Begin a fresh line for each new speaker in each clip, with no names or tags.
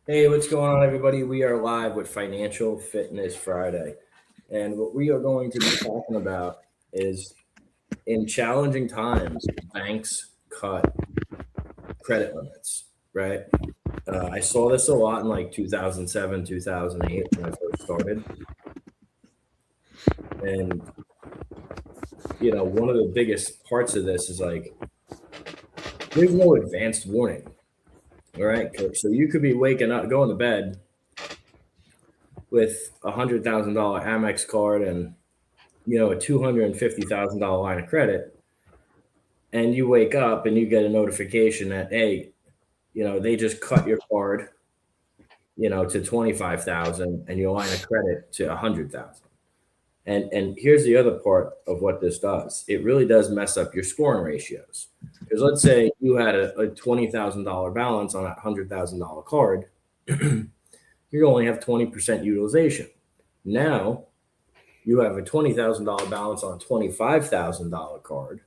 Hey, what's going on, everybody? We are live with Financial Fitness Friday. And what we are going to be talking about is in challenging times, banks cut credit limits, right? I saw this a lot in like 2007, 2008 when I first started. And, one of the biggest parts of this is like there's no advanced warning, all right? So you could be waking up, going to bed with $100,000 Amex card and a $250,000 line of credit, and you wake up and you get a notification that, hey, they just cut your card, to 25,000 and your line of credit to 100,000. And here's the other part of what this does. It really does mess up your scoring ratios. Because let's say you had a $20,000 balance on that $100,000 card, you only have 20% utilization. Now you have a $20,000 balance on a $25,000 card,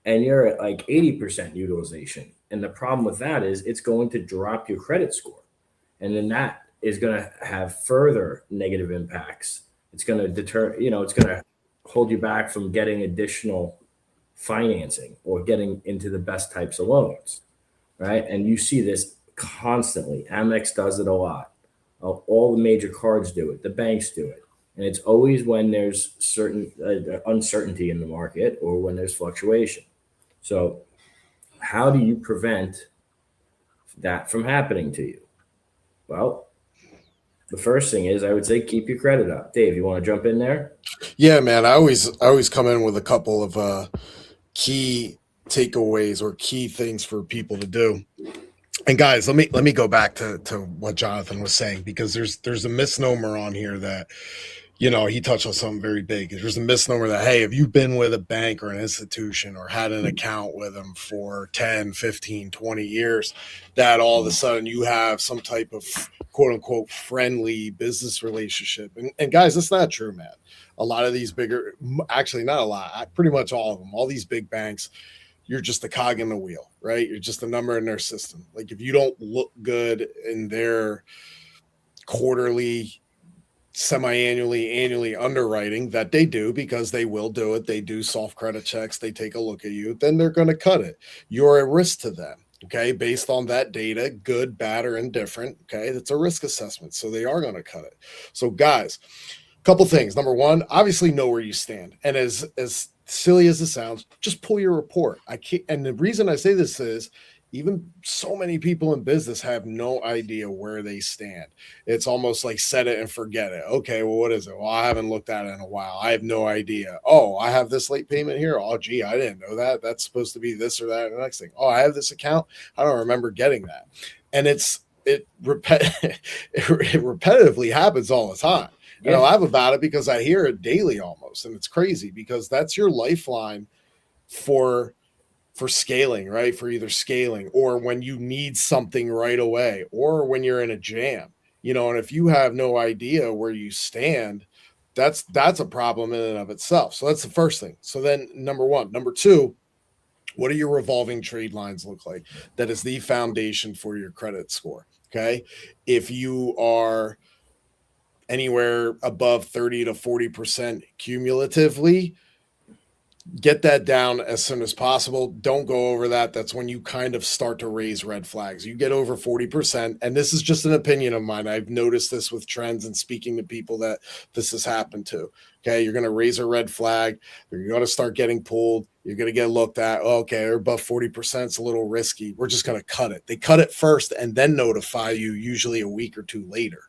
and you're at like 80% utilization. And the problem with that is it's going to drop your credit score. And then that is going to have further negative impacts. It's going to it's going to hold you back from getting additional financing or getting into the best types of loans, right? And you see this constantly. Amex does it a lot. All the major cards do it. The banks do it. And it's always when there's certain uncertainty in the market or when there's fluctuation. So, how do you prevent that from happening to you? Well, the first thing is I would say keep your credit up. Dave, you want to jump in there?
Yeah, man. I always come in with a couple of key takeaways or key things for people to do. And guys, let me go back to what Jonathan was saying, because there's a misnomer on here that he touched on something very big. There's a misnomer that, hey, if you've been with a bank or an institution or had an account with them for 10, 15, 20 years, that all of a sudden you have some type of quote unquote friendly business relationship. And guys, that's not true, man. A lot of these bigger, actually not a lot, pretty much all of them, all these big banks, you're just a cog in the wheel, right? You're just a number in their system. Like if you don't look good in their quarterly, semi-annually, annually underwriting, that they do, because they will do it, they do soft credit checks, they take a look at you, then they're going to cut it. You're a risk to them. Okay, based on that data, good, bad, or indifferent. Okay, that's a risk assessment, so they are going to cut it. So guys, couple things. Number one, obviously know where you stand. And as silly as it sounds, just pull your report. I can't, and the reason I say this is even so many people in business have no idea where they stand. It's almost like set it and forget it. Okay, well, what is it? Well, I haven't looked at it in a while. I have no idea. Oh, I have this late payment here. Oh, gee, I didn't know that. That's supposed to be this or that. And the next thing, oh, I have this account. I don't remember getting that. And it repetitively happens all the time. And I
Yeah.
laugh about it because I hear it daily almost. And it's crazy because that's your lifeline for scaling, right? For either scaling or when you need something right away or when you're in a jam. And if you have no idea where you stand, that's a problem in and of itself. So that's the first thing. So then number one. Number two, what do your revolving trade lines look like? That is the foundation for your credit score. Okay. If you are anywhere above 30 to 40% cumulatively, get that down as soon as possible. Don't go over that. That's when you kind of start to raise red flags. You get over 40%, and this is just an opinion of mine. I've noticed this with trends and speaking to people that this has happened to. Okay, you're going to raise a red flag. You're going to start getting pulled. You're going to get looked at. Oh, okay, they're above 40%. It's a little risky. We're just going to cut it. They cut it first and then notify you, usually a week or two later.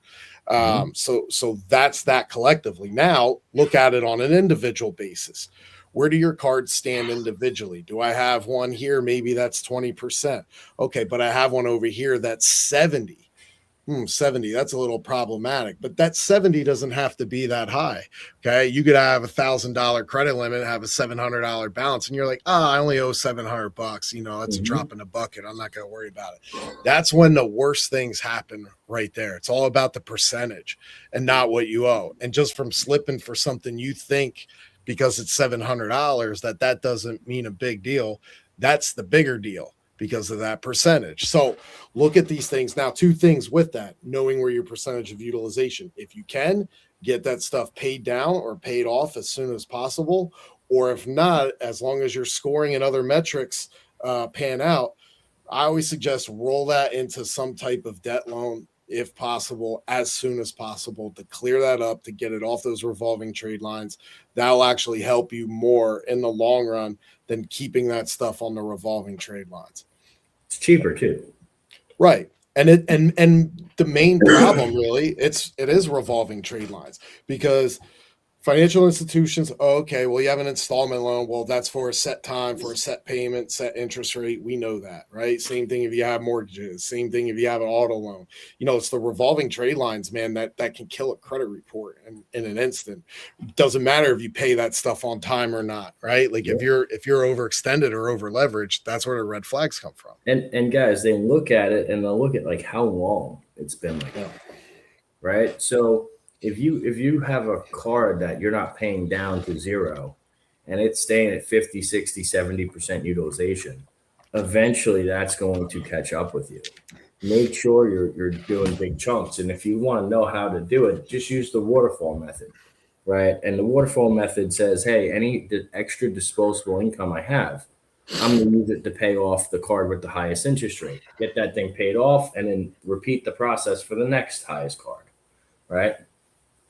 Mhm.
So that's that collectively. Now look at it on an individual basis. Where do your cards stand individually? Do I have one here? Maybe that's 20%. Okay, but I have one over here that's 70. 70, that's a little problematic, but that 70 doesn't have to be that high. Okay, you could have $1,000 credit limit, have a $700 balance, and you're like, oh, I only owe $700. That's a
Mhm.
drop in the bucket. I'm not going to worry about it. That's when the worst things happen right there. It's all about the percentage and not what you owe. And just from slipping for something you think because it's $700, that doesn't mean a big deal. That's the bigger deal because of that percentage. So look at these things. Now, two things with that, knowing where your percentage of utilization, if you can get that stuff paid down or paid off as soon as possible, or if not, as long as your scoring and other metrics pan out, I always suggest roll that into some type of debt loan if possible, as soon as possible, to clear that up, to get it off those revolving trade lines. That'll actually help you more in the long run than keeping that stuff on the revolving trade lines.
It's cheaper too.
Right. And the main problem really, it is revolving trade lines, because financial institutions, okay, well, you have an installment loan. Well, that's for a set time, for a set payment, set interest rate. We know that, right? Same thing if you have mortgages. Same thing if you have an auto loan. It's the revolving trade lines, man, that can kill a credit report in an instant. Doesn't matter if you pay that stuff on time or not, right? Like if you're overextended or over leveraged, that's where the red flags come from.
And guys, they look at it and they'll look at like how long it's been like that, right? So if you have a card that you're not paying down to zero and it's staying at 50, 60, 70% utilization, eventually that's going to catch up with you. Make sure you're doing big chunks. And if you want to know how to do it, just use the waterfall method, right? And the waterfall method says, hey, any extra disposable income I have, I'm going to use it to pay off the card with the highest interest rate, get that thing paid off, and then repeat the process for the next highest card, right?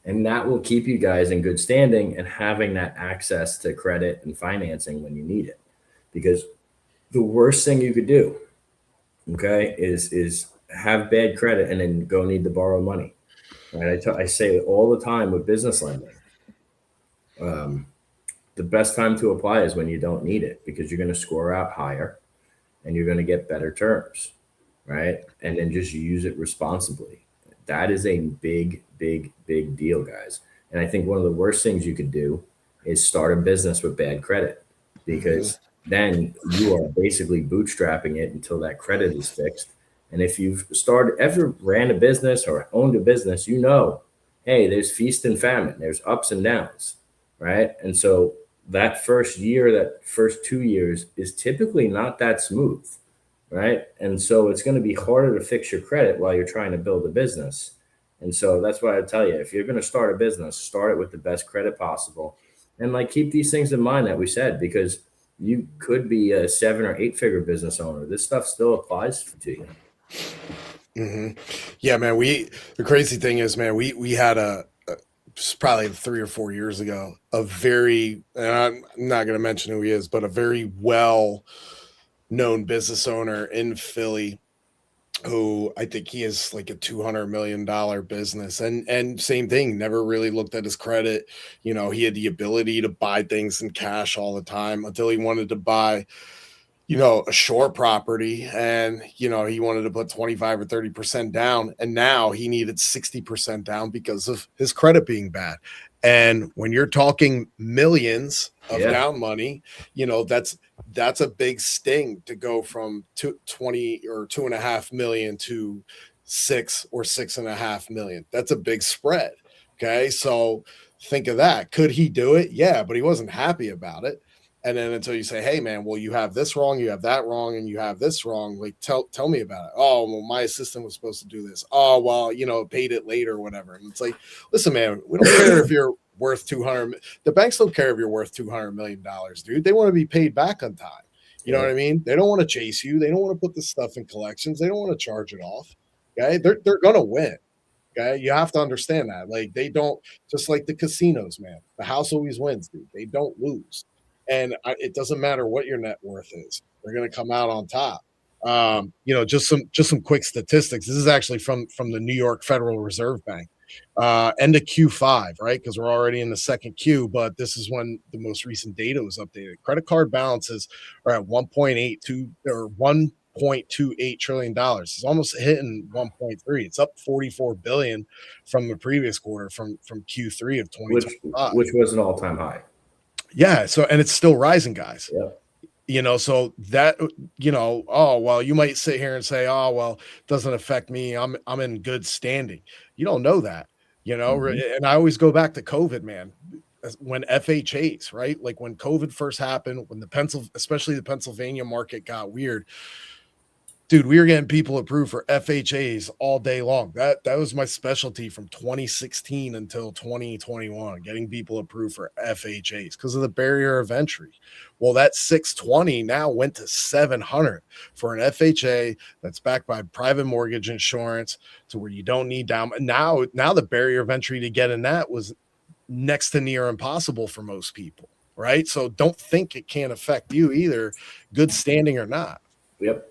And that will keep you guys in good standing and having that access to credit and financing when you need it. Because the worst thing you could do, okay, is have bad credit and then go need to borrow money. Right? I say it all the time with business lending. The best time to apply is when you don't need it, because you're going to score out higher and you're going to get better terms, right? And then just use it responsibly. That is a big deal, guys. And I think one of the worst things you could do is start a business with bad credit, because then you are basically bootstrapping it until that credit is fixed. And if you've ever ran a business or owned a business, hey, there's feast and famine, there's ups and downs, right? And so that first year, that first 2 years is typically not that smooth, right? And so it's going to be harder to fix your credit while you're trying to build a business. And so that's why I tell you, if you're going to start a business, start it with the best credit possible. And like, keep these things in mind that we said, because you could be a 7 or 8 figure business owner. This stuff still applies to you.
Mm-hmm. Yeah, man. The crazy thing is, man, we had probably 3 or 4 years ago, and I'm not going to mention who he is, but a very well known business owner in Philly, who I think he is like a $200 million business, and same thing, never really looked at his credit. He had the ability to buy things in cash all the time until he wanted to buy, a shore property, and, he wanted to put 25 or 30% down. And now he needed 60% down because of his credit being bad. And when you're talking millions of down money, that's a big sting to go from 20 or 2.5 million to 6 or 6.5 million. That's a big spread. Okay. So think of that. Could he do it? Yeah, but he wasn't happy about it. And then until you say, hey, man, well, you have this wrong, you have that wrong, and you have this wrong. Like, tell me about it. Oh, well, my assistant was supposed to do this. Oh, well, paid it late or whatever. And it's like, listen, man, we don't care if you're worth 200. The banks don't care if you're worth $200 million, dude. They want to be paid back on time. You know what I mean? They don't want to chase you. They don't want to put the stuff in collections. They don't want to charge it off. Okay. They're going to win. Okay. You have to understand that. Like, they don't, just like the casinos, man. The house always wins, dude. They don't lose. And it doesn't matter what your net worth is. They're going to come out on top. Just some quick statistics. This is actually from the New York Federal Reserve Bank. End of Q5, right? Because we're already in the second Q, but this is when the most recent data was updated. Credit card balances are at 1.82 or $1.28 trillion. It's almost hitting 1.3. It's up 44 billion from the previous quarter, from Q3 of 2025,
which was an all-time high.
Yeah. So, and it's still rising, guys.
Yeah.
So that, oh, well, you might sit here and say, oh, well, it doesn't affect me. I'm in good standing. You don't know that, and I always go back to COVID, man, when FHAs, right? Like when COVID first happened, when especially the Pennsylvania market got weird, Dude, we were getting people approved for FHAs all day long. That was my specialty from 2016 until 2021, getting people approved for FHAs because of the barrier of entry. Well, that 620 now went to 700 for an FHA that's backed by private mortgage insurance, to where you don't need down. Now the barrier of entry to get in that was next to near impossible for most people, right? So don't think it can't affect you either, good standing or not.
Yep.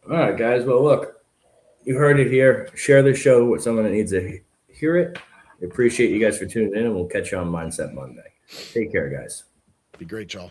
All right, guys. Well, look, you heard it here. Share the show with someone that needs to hear it. We appreciate you guys for tuning in, and we'll catch you on Mindset Monday. Take care, guys.
Be great, y'all.